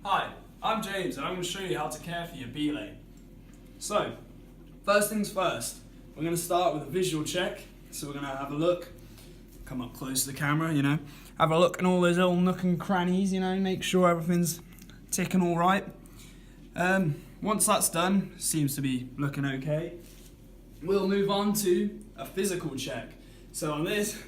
Hi, I'm James and I'm going to show you how to care for your belay. So, first things first, we're going to start with a visual check. So we're going to have a look, come up close to the camera, have a look in all those little nook and crannies, make sure everything's ticking all right. Once that's done, seems to be looking okay, we'll move on to a physical check. So on this,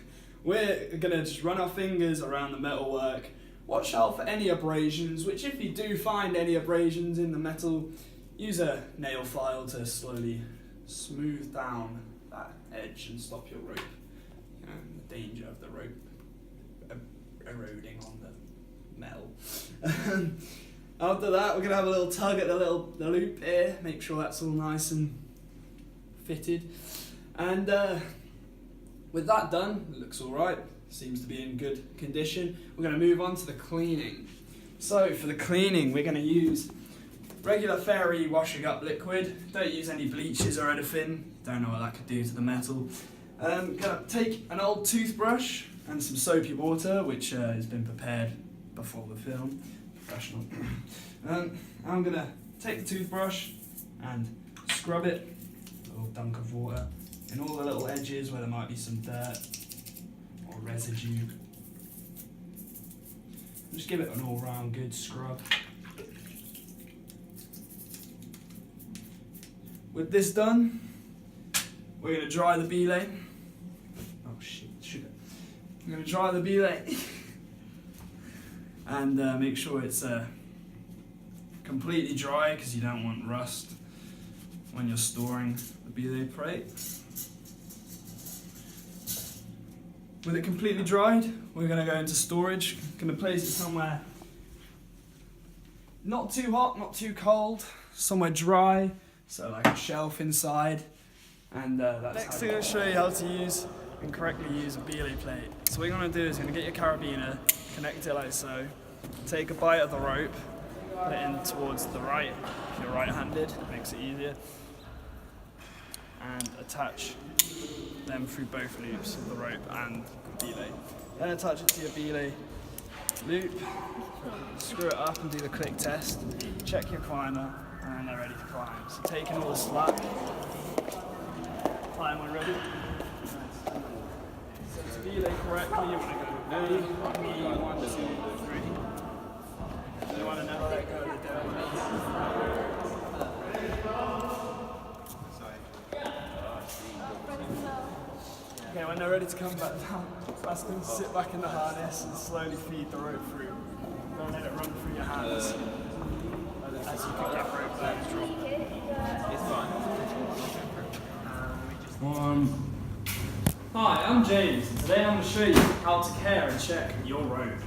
we're going to just run our fingers around the metalwork. Watch out for any abrasions, which if you do find any abrasions in the metal, use a nail file to slowly smooth down that edge and stop your rope. The danger of the rope eroding on the metal. After that, we're going to have a little tug at the loop here, make sure that's all nice and fitted. And with that done, it looks all right. Seems to be in good condition. We're going to move on to the cleaning. So for the cleaning, we're going to use regular fairy washing up liquid. Don't use any bleaches or anything. Don't know what that could do to the metal. Going to take an old toothbrush and some soapy water, which has been prepared before the film. Professional. I'm going to take the toothbrush and scrub it, a little dunk of water, in all the little edges where there might be some dirt or residue. Just give it an all-round good scrub. With this done, we're going to dry the belay. Oh shit, sugar. I'm going to dry the belay and make sure it's completely dry, because you don't want rust when you're storing the belay plate. With it completely dried, we're going to go into storage. Going to place it somewhere not too hot, not too cold, somewhere dry, so like a shelf inside. And that's next I'm going to show you how to use and correctly use a belay plate. So what you're going to do is you're going to get your carabiner, connect it like so, take a bite of the rope, put it in towards the right, if you're right-handed, makes it easier, and attach them through both loops of the rope and the belay. Then attach it to your belay loop, screw it up and do the click test, check your climber, and they're ready to climb. So taking all the slack, climb when ready. Set the belay correctly, you want to go A, B, 1, 2, 3. You want to never let go of the down. Okay, when they're ready to come back down, ask them to sit back in the harness and slowly feed the rope through. Don't let it run through your hands, as you could get rope legs drop. It's fine. Hi, I'm James, and today I'm going to show you how to care and check your rope.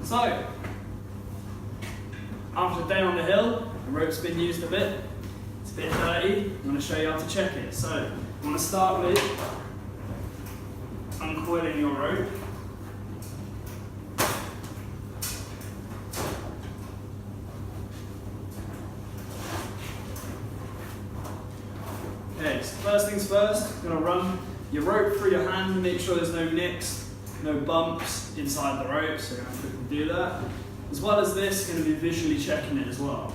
So, after a day on the hill, the rope's been used a bit. It's a bit dirty. I'm going to show you how to check it. So, I'm going to start with uncoiling your rope. Okay, so first things first, you're going to run your rope through your hand, make sure there's no nicks, no bumps inside the rope, so you're going to quickly do that. As well as this, you're going to be visually checking it as well.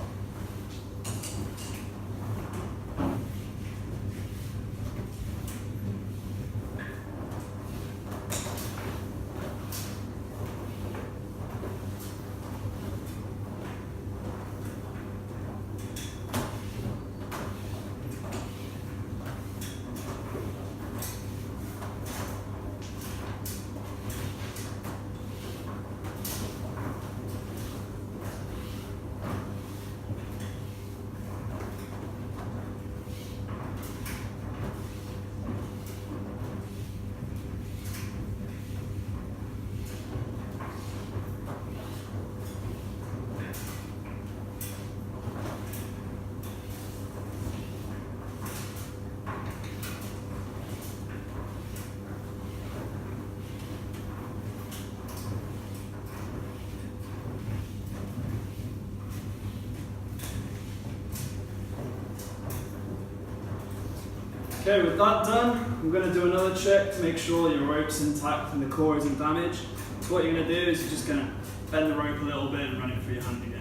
Okay, with that done, I'm going to do another check to make sure your rope's intact and the core isn't damaged. So what you're going to do is you're just going to bend the rope a little bit and run it through your hand again.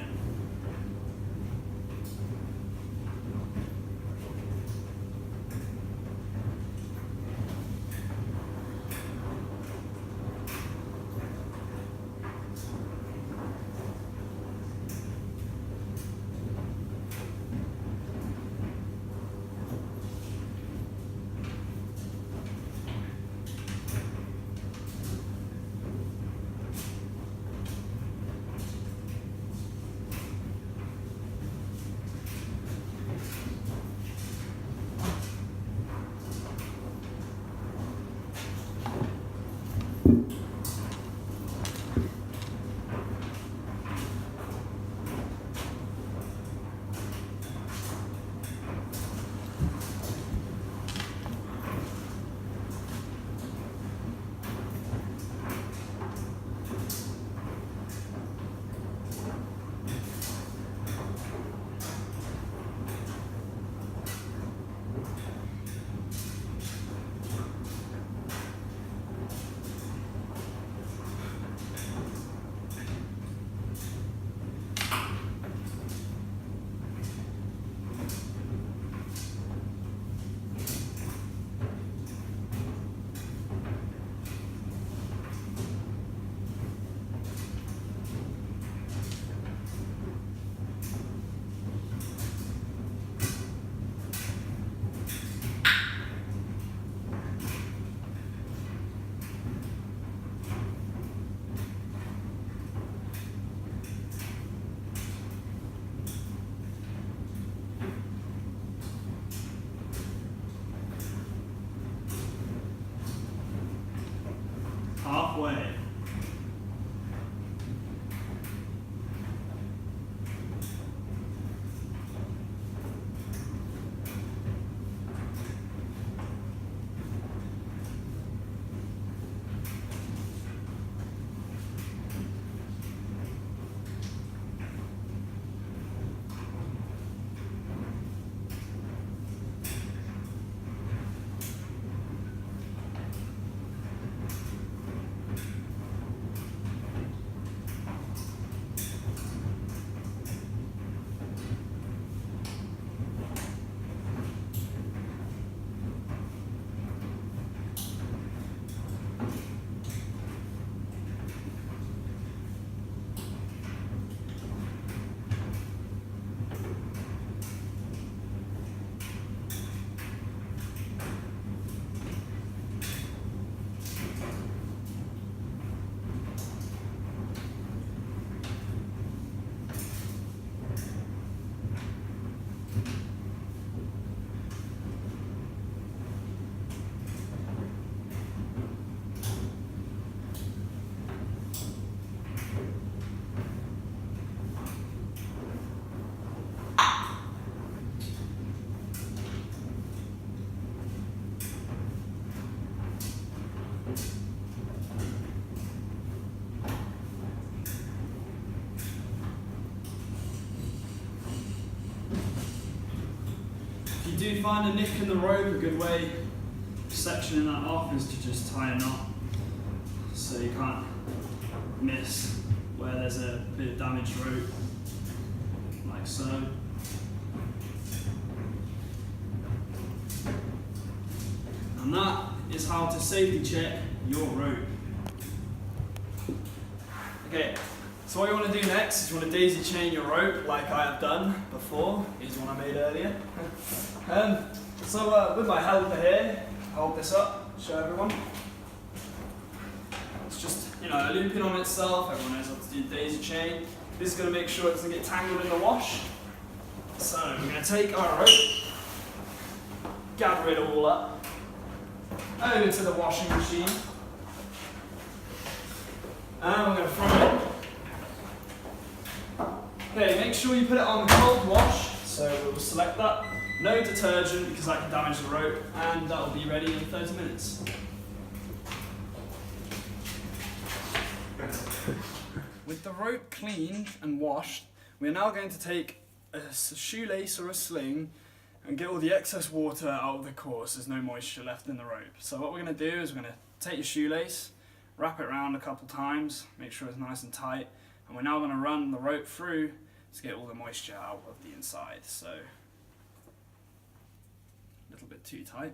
Halfway. If you do find a nick in the rope, a good way of sectioning that off is to just tie a knot so you can't miss where there's a bit of damaged rope, like so. And that is how to safety check your rope. Okay, so what you want to do next is you want to daisy chain your rope like I have done before. Here's one I made earlier. With my helper here, hold this up, show everyone. It's just, a looping on itself. Everyone knows how to do daisy chain. This is going to make sure it doesn't get tangled in the wash. So we're going to take our rope, gather it all up, over to the washing machine, and we're going to throw it. Okay, make sure you put it on cold wash, so we'll select that. No detergent because that can damage the rope, and that will be ready in 30 minutes. With the rope cleaned and washed, we're now going to take a shoelace or a sling and get all the excess water out of the course. There's no moisture left in the rope. So what we're going to do is we're going to take your shoelace, wrap it around a couple times, make sure it's nice and tight, and we're now going to run the rope through to get all the moisture out of the inside. So a little bit too tight.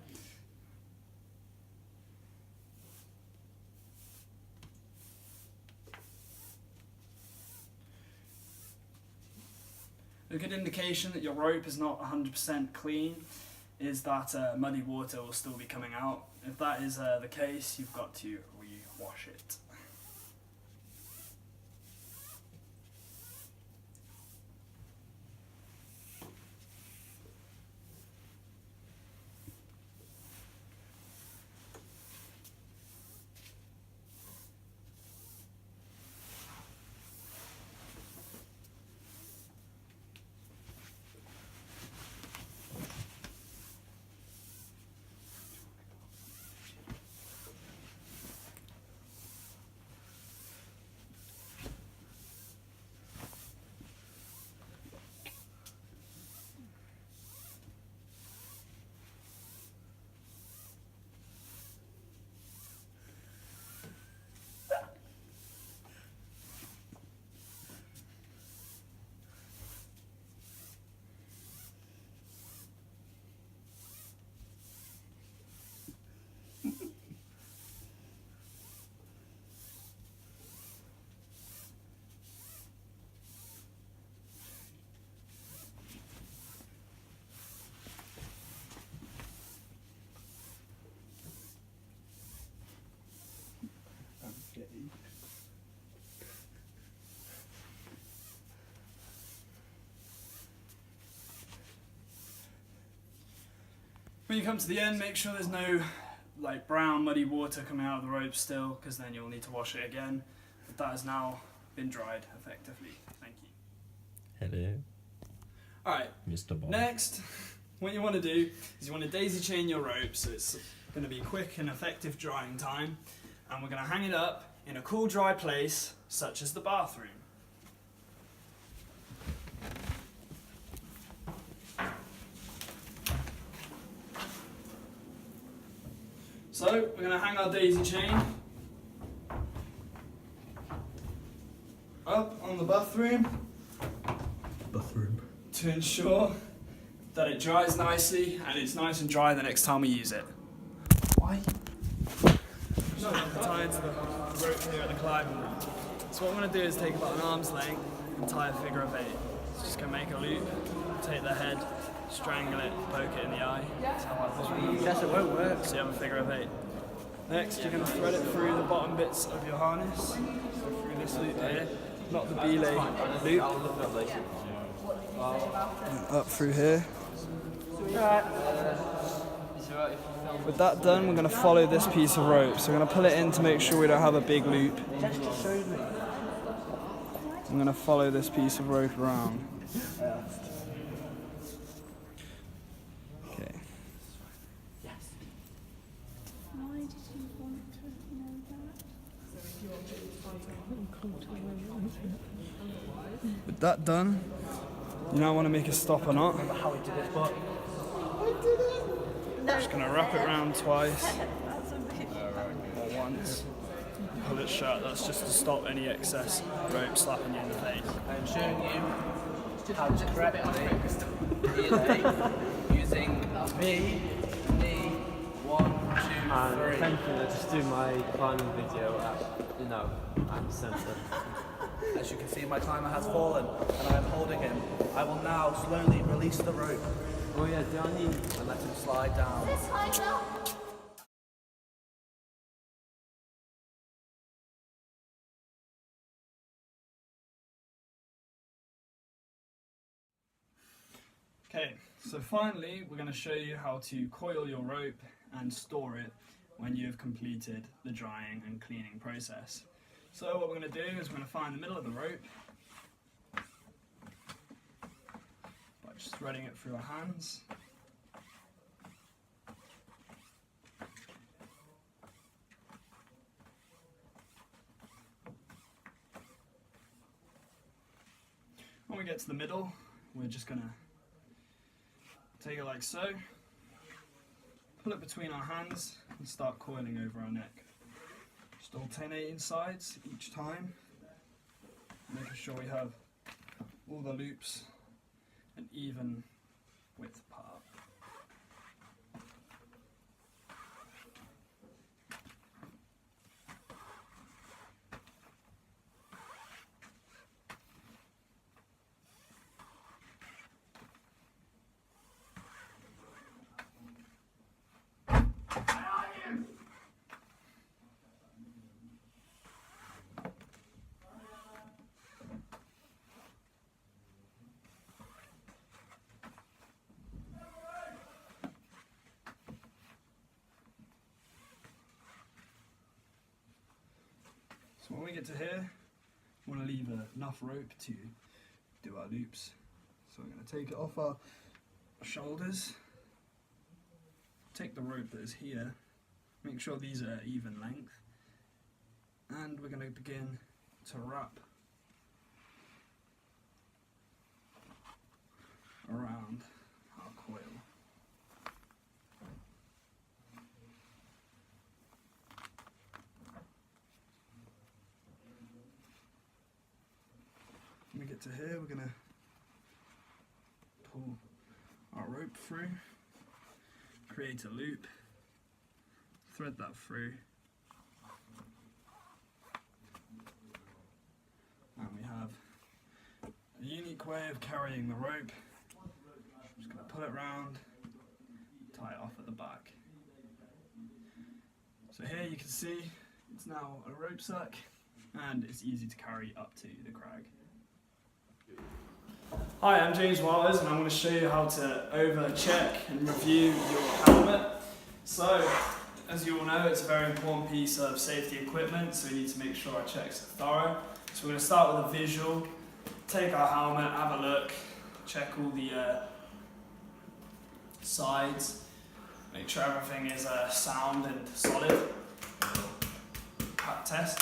A good indication that your rope is not 100% clean is that muddy water will still be coming out. If that is the case, you've got to re-wash it. When you come to the end, make sure there's no like brown muddy water coming out of the rope still, because then you'll need to wash it again. But that has now been dried effectively. Thank you. Hello. Alright, Mr. Bob. next, what you want to do is you want to daisy chain your rope so it's going to be quick and effective drying time. And we're going to hang it up in a cool, dry place, such as the bathroom. So, we're going to hang our daisy chain up on the bathroom to ensure that it dries nicely and it's nice and dry the next time we use it. Why? No, I'm tied to the rope here at the climbing room. So what I'm going to do is take about an arm's length and tie a figure of 8. So just going to make a loop, take the head, strangle it, poke it in the eye. That's how I Guess it won't work. So you have a figure of 8. Next, you're going to thread it through the bottom bits of your harness. So through this loop here, not the belay loop. And up through here. With that done, we're going to follow this piece of rope. So we're going to pull it in to make sure we don't have a big loop. I'm going to follow this piece of rope around. Okay. Why did you want to know that? With that done, you now want to make a stopper knot. How we did it, but Just going to wrap it around twice. That's a bit. Or once. Pull it shut. That's just to stop any excess rope slapping you in the face. I'm showing you how to correctly relay using me, knee, 1, 2, 3. Thankfully, I just do my climbing video at, I'm centre. As you can see, my climber has fallen and I am holding him. I will now slowly release the rope Oh yeah, do I need... and let him slide down. Okay, so finally we're going to show you how to coil your rope and store it when you have completed the drying and cleaning process. So what we're going to do is we're going to find the middle of the rope by just threading it through our hands. When we get to the middle, we're just going to take it like so, pull it between our hands and start coiling over our neck. Just alternating sides each time, making sure we have all the loops an even width apart. So when we get to here, we want to leave enough rope to do our loops. So we're going to take it off our shoulders, take the rope that is here, make sure these are even length, and we're going to begin to wrap around our coil. When we get to here, we're going to pull our rope through, create a loop, thread that through, and we have a unique way of carrying the rope. I'm just going to pull it round, tie it off at the back. So here you can see it's now a rope sack and it's easy to carry up to the crag. Hi, I'm James Waters and I'm going to show you how to over-check and review your helmet. So, as you all know, it's a very important piece of safety equipment, so we need to make sure our checks are thorough. So we're going to start with a visual, take our helmet, have a look, check all the sides, make sure everything is sound and solid. Pat test.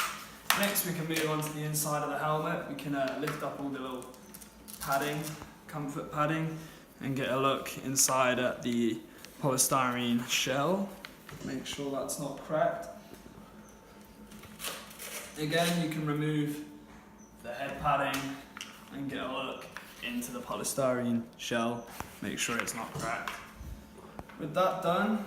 Next we can move on to the inside of the helmet. We can lift up all the little padding, comfort padding, and get a look inside at the polystyrene shell. Make sure that's not cracked. Again, you can remove the head padding and get a look into the polystyrene shell. Make sure it's not cracked. With that done,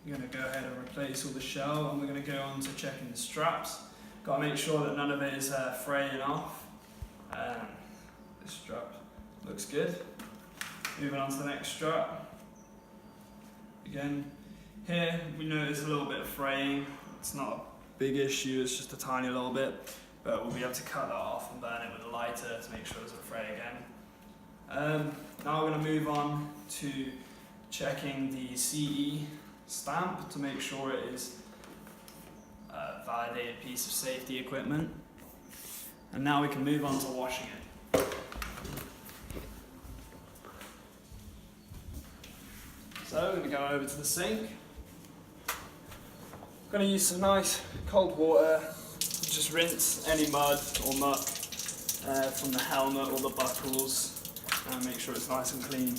I'm going to go ahead and replace all the shell, and we're going to go on to checking the straps. Got to make sure that none of it is fraying off. This strap looks good. Moving on to the next strap. Again, here we notice a little bit of fraying. It's not a big issue, it's just a tiny little bit, but we'll be able to cut that off and burn it with a lighter to make sure it doesn't fray again. Now we're going to move on to checking the CE stamp to make sure it is a validated piece of safety equipment. And now we can move on to washing it. So we're going to go over to the sink. I'm going to use some nice cold water, just rinse any mud or muck from the helmet or the buckles and make sure it's nice and clean.